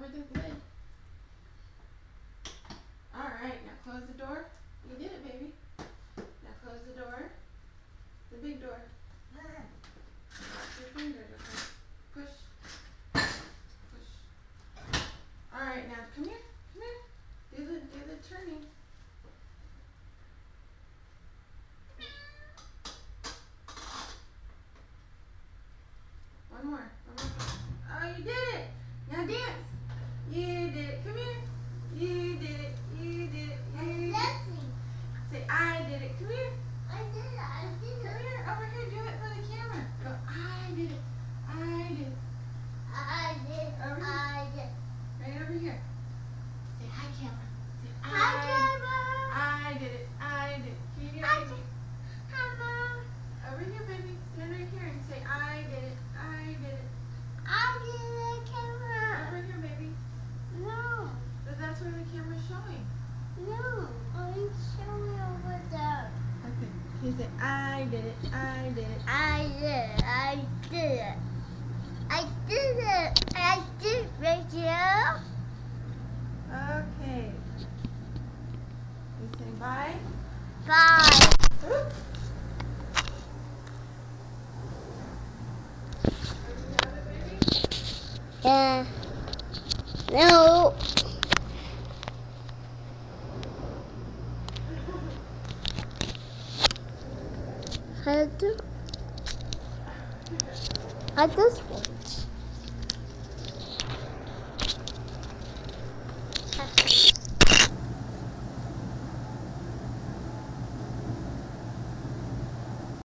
Cover the lid. Alright, now close the door. You did it, baby. Now close the door. The big door. Watch your fingers, okay? Push. Push. Alright, now come here. Come here. Do the turning. One more. Oh, you did it. Now dance. You did it. Come here. You did it. You did it. You did it. Say, I did it. Come here. I did it. Come here. Over here. Do it for the camera. Go, I did it. I did it. Over here. Right over here. Say, hi, camera. Say, Hi, camera. I did it. I did it. Can you get it? Hi, Mom. Over here, baby. Stand right here and say, I did it. I did it. I did it, camera. Over here, baby. No. But that's where the camera's showing. No. I'm showing over there. Okay. You say, I did it. I did it. I did it. I did it. I did it. I did it right here. Okay. You say bye. Bye. Oops. Yeah. No. I just watch.